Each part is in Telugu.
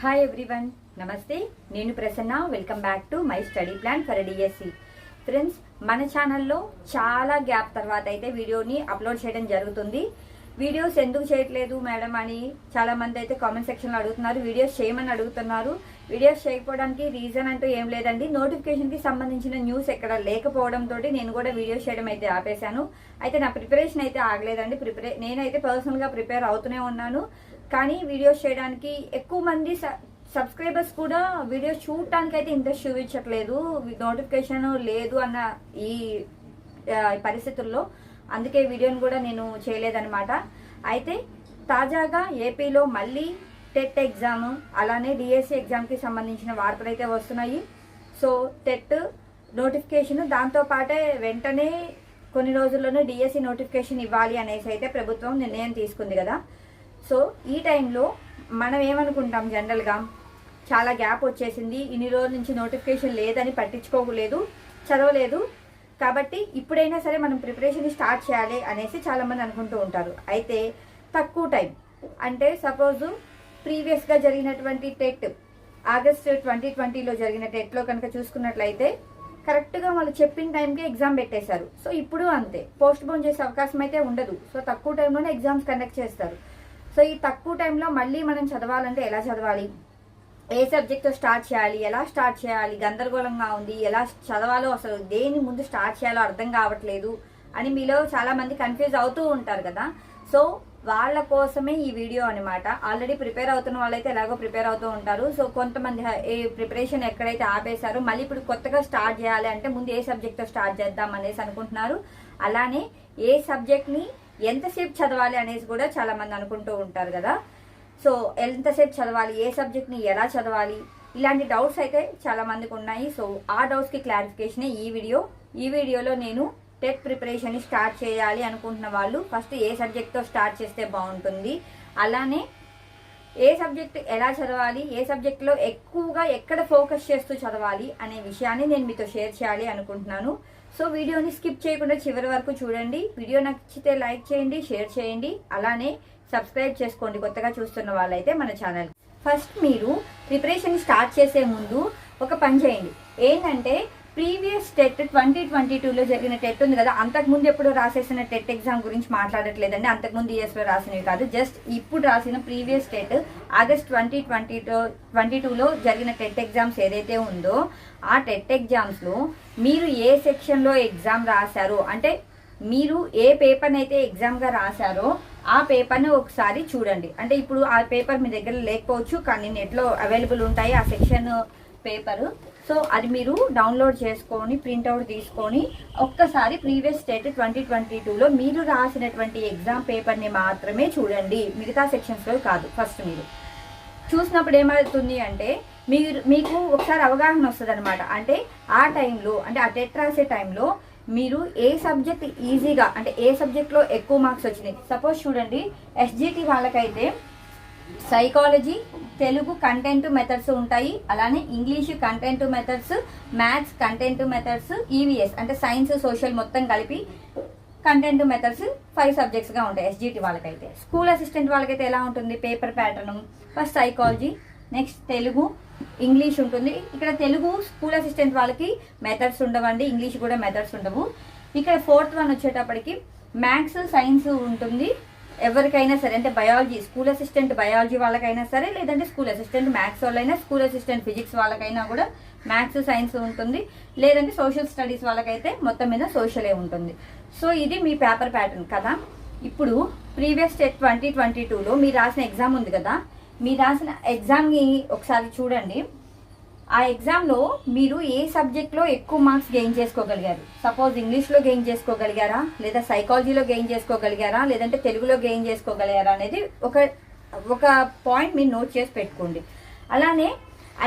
హాయ్ ఎవ్రీవన్, నమస్తే. నేను Prasanna. Welcome back to my study plan for DSC. Friends, మన ఛానల్లో చాలా గ్యాప్ తర్వాత అయితే వీడియోని అప్లోడ్ చేయడం జరుగుతుంది. వీడియోస్ ఎందుకు చేయట్లేదు మేడం అని చాలా మంది అయితే కామెంట్ సెక్షన్లో అడుగుతున్నారు. వీడియోస్ చేయమని అడుగుతున్నారు. వీడియోస్ చేయకపోవడానికి రీజన్ అంటూ ఏం లేదండి. నోటిఫికేషన్కి సంబంధించిన న్యూస్ ఎక్కడ లేకపోవడంతో నేను కూడా వీడియోస్ చేయడం అయితే ఆపేశాను. అయితే నా ప్రిపరేషన్ అయితే ఆగలేదండి. నేనైతే పర్సనల్గా ప్రిపేర్ అవుతూనే ఉన్నాను. కానీ వీడియోస్ చేయడానికి ఎక్కువ మంది సబ్స్క్రైబర్స్ కూడా వీడియోస్ చూడటానికి అయితే ఇంట్రెస్ట్ చూపించట్లేదు. నోటిఫికేషన్ లేదు అన్న ఈ పరిస్థితుల్లో అందుకే వీడియోని కూడా నేను చేయలేదన్నమాట. అయితే తాజాగా ఏపీలో మళ్ళీ టెట్ ఎగ్జామ్ అలానే డిఎస్సి ఎగ్జామ్కి సంబంధించిన వార్తలు అయితే వస్తున్నాయి. సో టెట్ నోటిఫికేషన్ దాంతోపాటే వెంటనే కొన్ని రోజుల్లోనే డిఎస్సి నోటిఫికేషన్ ఇవ్వాలి అనేసి అయితే ప్రభుత్వం నిర్ణయం తీసుకుంది కదా. సో ఈ టైంలో మనం ఏమనుకుంటాం, జనరల్గా చాలా గ్యాప్ వచ్చేసింది, ఇన్ని రోజుల నుంచి నోటిఫికేషన్ లేదని పట్టించుకోలేదు, చదవలేదు, కాబట్టి ఇప్పుడైనా సరే మనం ప్రిపరేషన్ స్టార్ట్ చేయాలి అనేసి చాలామంది అనుకుంటూ ఉంటారు. అయితే తక్కువ టైం అంటే సపోజు ప్రీవియస్గా జరిగినటువంటి టెట్ ఆగస్ట్ 2020లో జరిగిన టెట్లో కనుక చూసుకున్నట్లయితే కరెక్ట్గా వాళ్ళు చెప్పిన టైంకి ఎగ్జామ్ పెట్టేశారు. సో ఇప్పుడు అంతే, పోస్ట్ పోన్ చేసే అవకాశం అయితే ఉండదు. సో తక్కువ టైంలోనే ఎగ్జామ్స్ కండక్ట్ చేస్తారు. సో ఈ తక్కువ టైంలో మళ్ళీ మనం చదవాలంటే ఎలా చదవాలి, ఏ సబ్జెక్ట్తో స్టార్ట్ చేయాలి, ఎలా స్టార్ట్ చేయాలి, గందరగోళంగా ఉంది, ఎలా చదవాలో అసలు దేని ముందు స్టార్ట్ చేయాలో అర్థం కావట్లేదు అని మీలో చాలామంది కన్ఫ్యూజ్ అవుతూ ఉంటారు కదా. సో వాళ్ళ కోసమే ఈ వీడియో అనమాట. ఆల్రెడీ ప్రిపేర్ అవుతున్న వాళ్ళైతే ఎలాగో ప్రిపేర్ అవుతూ ఉంటారు. సో కొంతమంది ఏ ప్రిపరేషన్ ఎక్కడైతే ఆపేశారో మళ్ళీ ఇప్పుడు కొత్తగా స్టార్ట్ చేయాలి అంటే ముందు ఏ సబ్జెక్ట్తో స్టార్ట్ చేద్దాం అనేసి అనుకుంటున్నారు. అలానే ఏ సబ్జెక్ట్ని ఎంతసేపు చదవాలి అనేసి కూడా చాలా మంది అనుకుంటూ ఉంటారు కదా. సో ఎంతసేపు చదవాలి, ఏ సబ్జెక్ట్ని ఎలా చదవాలి, ఇలాంటి డౌట్స్ అయితే చాలా మందికి ఉన్నాయి. సో ఆ డౌట్స్కి క్లారిఫికేషనే ఈ వీడియోలో నేను టెట్ ప్రిపరేషన్ని స్టార్ట్ చేయాలి అనుకుంటున్న వాళ్ళు ఫస్ట్ ఏ సబ్జెక్ట్తో స్టార్ట్ చేస్తే బాగుంటుంది, అలానే ఏ సబ్జెక్ట్ ఎలా చదవాలి, ఏ సబ్జెక్ట్లో ఎక్కువగా ఎక్కడ ఫోకస్ చేస్తూ చదవాలి అనే విషయాన్ని నేను మీతో షేర్ చేయాలి అనుకుంటున్నాను. సో వీడియోని స్కిప్ చేయకుండా చివరి వరకు చూడండి. వీడియో నచ్చితే లైక్ చేయండి, షేర్ చేయండి, అలానే సబ్స్క్రైబ్ చేసుకోండి కొత్తగా చూస్తున్న వాళ్ళైతే మన ఛానల్. ఫస్ట్ మీరు ప్రిపరేషన్ స్టార్ట్ చేసే ముందు ఒక పని చేయండి. ఏంటంటే ప్రీవియస్ టెట్ 2022లో జరిగిన టెట్ ఉంది కదా, అంతకుముందు ఎప్పుడు రాసేసిన టెట్ ఎగ్జామ్ గురించి మాట్లాడట్లేదండి. అంతకుముందు ఇయర్స్లో రాసినవి కాదు, జస్ట్ ఇప్పుడు రాసిన ప్రీవియస్ టెట్ ఆగస్ట్ 2022లో జరిగిన టెట్ ఎగ్జామ్స్ ఏదైతే ఉందో ఆ టెట్ ఎగ్జామ్స్లో మీరు ఏ సెక్షన్లో ఎగ్జామ్ రాశారో, అంటే మీరు ఏ పేపర్ని అయితే ఎగ్జామ్గా రాశారో ఆ పేపర్ని ఒకసారి చూడండి. అంటే ఇప్పుడు ఆ పేపర్ మీ దగ్గర లేకపోవచ్చు, కానీ నెట్లో అవైలబుల్ ఉంటాయి ఆ సెక్షన్ పేపరు. సో అది మీరు డౌన్లోడ్ చేసుకొని ప్రింట్అవుట్ తీసుకొని ఒక్కసారి ప్రీవియస్ టెట్ 2022లో మీరు రాసినటువంటి ఎగ్జామ్ పేపర్ని మాత్రమే చూడండి, మిగతా సెక్షన్స్లో కాదు. ఫస్ట్ మీరు చూసినప్పుడు ఏమవుతుంది అంటే మీకు ఒకసారి అవగాహన వస్తుంది అనమాట. అంటే ఆ టైంలో, అంటే ఆ టెట్ రాసే టైంలో మీరు ఏ సబ్జెక్ట్ ఈజీగా, అంటే ఏ సబ్జెక్ట్లో ఎక్కువ మార్క్స్ వచ్చినాయి. సపోజ్ చూడండి, ఎస్జిటి వాళ్ళకైతే సైకాలజీ, తెలుగు కంటెంట్ మెథడ్స్ ఉంటాయి, అలానే English content methods, maths content methods, EVS అంటే సైన్స్ సోషల్ మొత్తం కలిపి కంటెంట్ మెథడ్స్ 5 సబ్జెక్ట్స్గా ఉంటాయి ఎస్జిటి వాళ్ళకైతే. స్కూల్ అసిస్టెంట్ వాళ్ళకైతే ఎలా ఉంటుంది, paper pattern, first psychology, next Telugu, English ఉంటుంది. ఇక్కడ తెలుగు స్కూల్ అసిస్టెంట్ వాళ్ళకి మెథడ్స్ ఉండవండి, ఇంగ్లీష్ కూడా మెథడ్స్ ఉండవు. ఇక్కడ 4th వన్ వచ్చేటప్పటికి మ్యాథ్స్, సైన్స్ ఉంటుంది. ఎవరికైనా సరే, అంటే బయాలజీ, స్కూల్ అసిస్టెంట్ బయాలజీ వాళ్ళకైనా సరే, లేదంటే స్కూల్ అసిస్టెంట్ మ్యాథ్స్ వాళ్ళైనా, స్కూల్ అసిస్టెంట్ ఫిజిక్స్ వాళ్ళకైనా కూడా మ్యాథ్స్, సైన్స్ ఉంటుంది. లేదంటే సోషల్ స్టడీస్ వాళ్ళకైతే మొత్తం మీద సోషలే ఉంటుంది. సో ఇది మీ పేపర్ ప్యాటర్న్ కదా. ఇప్పుడు ప్రీవియస్ టెట్ 2022లో మీరు రాసిన ఎగ్జామ్ ఉంది కదా, మీరు రాసిన ఎగ్జామ్ని ఒకసారి చూడండి. ఆ ఎగ్జామ్లో మీరు ఏ సబ్జెక్ట్లో ఎక్కువ మార్క్స్ గెయిన్ చేసుకోగలిగారు. సపోజ్ ఇంగ్లీష్లో గెయిన్ చేసుకోగలిగారా, లేదా సైకాలజీలో గెయిన్ చేసుకోగలిగారా, లేదంటే తెలుగులో గెయిన్ చేసుకోగలిగారా అనేది ఒక పాయింట్ మీరు నోట్ చేసి పెట్టుకోండి. అలానే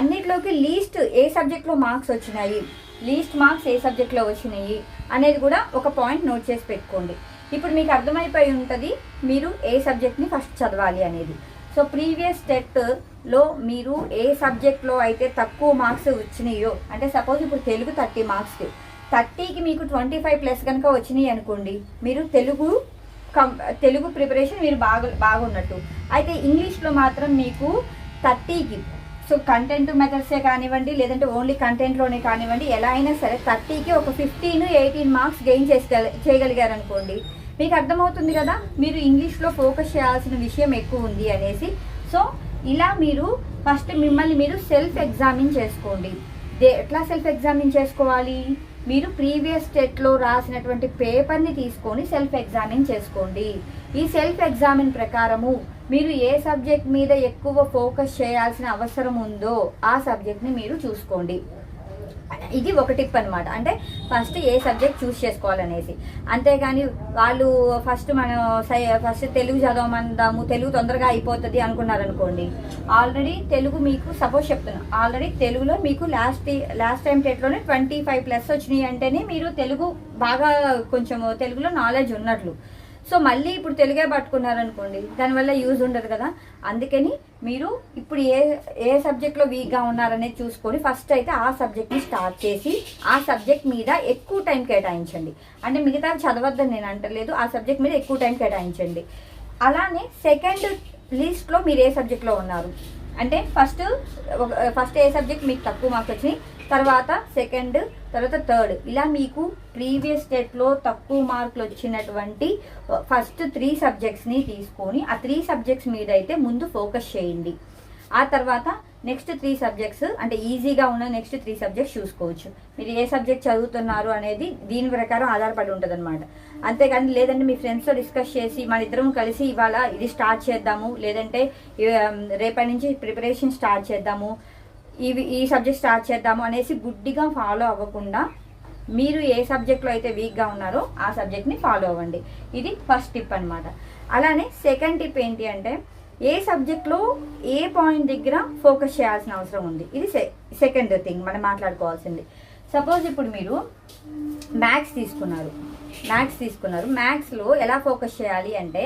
అన్నిట్లోకి లీస్ట్ ఏ సబ్జెక్ట్లో మార్క్స్ వచ్చినాయి, లీస్ట్ మార్క్స్ ఏ సబ్జెక్ట్లో వచ్చినాయి అనేది కూడా ఒక పాయింట్ నోట్ చేసి పెట్టుకోండి. ఇప్పుడు మీకు అర్థమైపోయి ఉంటుంది మీరు ఏ సబ్జెక్ట్ని ఫస్ట్ చదవాలి అనేది. సో ప్రీవియస్ టెట్లో మీరు ఏ సబ్జెక్ట్లో అయితే తక్కువ మార్క్స్ వచ్చినాయో, అంటే సపోజ్ ఇప్పుడు తెలుగు 30 మార్క్స్కి 30కి మీకు 25+ కనుక వచ్చినాయి అనుకోండి, మీరు తెలుగు ప్రిపరేషన్ మీరు బాగున్నట్టు. అయితే ఇంగ్లీష్లో మాత్రం మీకు 30కి సో కంటెంట్ మెథడ్సే కానివ్వండి, లేదంటే ఓన్లీ కంటెంట్లోనే కానివ్వండి, ఎలా అయినా సరే 30కి ఒక 15-18 మార్క్స్ గెయిన్ చేయగలిగారు అనుకోండి, మీకు అర్థమవుతుంది కదా మీరు ఇంగ్లీష్లో ఫోకస్ చేయాల్సిన విషయం ఎక్కువ ఉంది అనేసి. సో ఇలా మీరు ఫస్ట్ మిమ్మల్ని మీరు సెల్ఫ్ ఎగ్జామిన్ చేసుకోండి. ఎట్లా సెల్ఫ్ ఎగ్జామిన్ చేసుకోవాలి? మీరు ప్రీవియస్ స్టేట్లో రాసినటువంటి పేపర్ని తీసుకొని సెల్ఫ్ ఎగ్జామిన్ చేసుకోండి. ఈ సెల్ఫ్ ఎగ్జామిన్ ప్రకారము మీరు ఏ సబ్జెక్ట్ మీద ఎక్కువ ఫోకస్ చేయాల్సిన అవసరం ఉందో ఆ సబ్జెక్ట్ని మీరు చూసుకోండి. ఇది ఒక టిప్ అనమాట. అంటే ఫస్ట్ ఏ సబ్జెక్ట్ చూస్ చేసుకోవాలనేసి, అంతేగాని వాళ్ళు ఫస్ట్ తెలుగు చదవమందాము, తెలుగు తొందరగా అయిపోతుంది అనుకున్నారనుకోండి. ఆల్రెడీ తెలుగు మీకు సపోజ్ చెప్తున్నా, ఆల్రెడీ తెలుగులో మీకు లాస్ట్ టైం టెట్లోనే 25+ వచ్చినాయి అంటేనే మీరు తెలుగు బాగా కొంచెం తెలుగులో నాలెడ్జ్ ఉన్నట్లు. సో మళ్ళీ ఇప్పుడు తెలుగే పట్టుకున్నారనుకోండి, దానివల్ల యూజ్ ఉండదు కదా. అందుకని మీరు ఇప్పుడు ఏ సబ్జెక్ట్లో వీక్గా ఉన్నారనేది చూసుకొని ఫస్ట్ అయితే ఆ సబ్జెక్ట్ని స్టార్ట్ చేసి ఆ సబ్జెక్ట్ మీద ఎక్కువ టైం కేటాయించండి. అంటే మిగతా చదవద్దని నేను అంటలేదు, ఆ సబ్జెక్ట్ మీద ఎక్కువ టైం కేటాయించండి. అలానే సెకండ్ లిస్ట్లో మీరు ఏ సబ్జెక్ట్లో ఉన్నారు అంటే ఫస్ట్ ఏ సబ్జెక్ట్ మీకు తక్కువ మార్క్స్ వచ్చినాయి, తర్వాత సెకండ్, తర్వాత థర్డ్, ఇలా మీకు ప్రీవియస్ స్టేట్లో తక్కువ మార్కులు వచ్చినటువంటి ఫస్ట్ 3 సబ్జెక్ట్స్ని తీసుకొని ఆ 3 సబ్జెక్ట్స్ మీద అయితే ముందు ఫోకస్ చేయండి. ఆ తర్వాత నెక్స్ట్ 3 సబ్జెక్ట్స్ అంటే ఈజీగా ఉన్న నెక్స్ట్ 3 సబ్జెక్ట్స్ చూసుకోవచ్చు. మీరు ఏ సబ్జెక్ట్ చదువుతున్నారు అనేది దీని ప్రకారం ఆధారపడి ఉంటుంది అనమాట. అంతేగాని లేదంటే మీ ఫ్రెండ్స్తో డిస్కస్ చేసి మన ఇద్దరం కలిసి ఇవాళ ఇది స్టార్ట్ చేద్దాము, లేదంటే రేపటి నుంచి ప్రిపరేషన్ స్టార్ట్ చేద్దాము, ఈ సబ్జెక్ట్ స్టార్ట్ చేద్దాము అనేసి గుడ్డిగా ఫాలో అవ్వకుండా మీరు ఏ సబ్జెక్ట్లో అయితే వీక్గా ఉన్నారో ఆ సబ్జెక్ట్ని ఫాలో అవ్వండి. ఇది ఫస్ట్ టిప్ అనమాట. అలానే సెకండ్ టిప్ ఏంటి అంటే ఏ సబ్జెక్ట్లో ఏ పాయింట్ దగ్గర ఫోకస్ చేయాల్సిన అవసరం ఉంది. ఇది సెకండ్ థింగ్ మనం మాట్లాడుకోవాల్సింది. సపోజ్ ఇప్పుడు మీరు మ్యాథ్స్ తీసుకున్నారు. మ్యాథ్స్లో ఎలా ఫోకస్ చేయాలి అంటే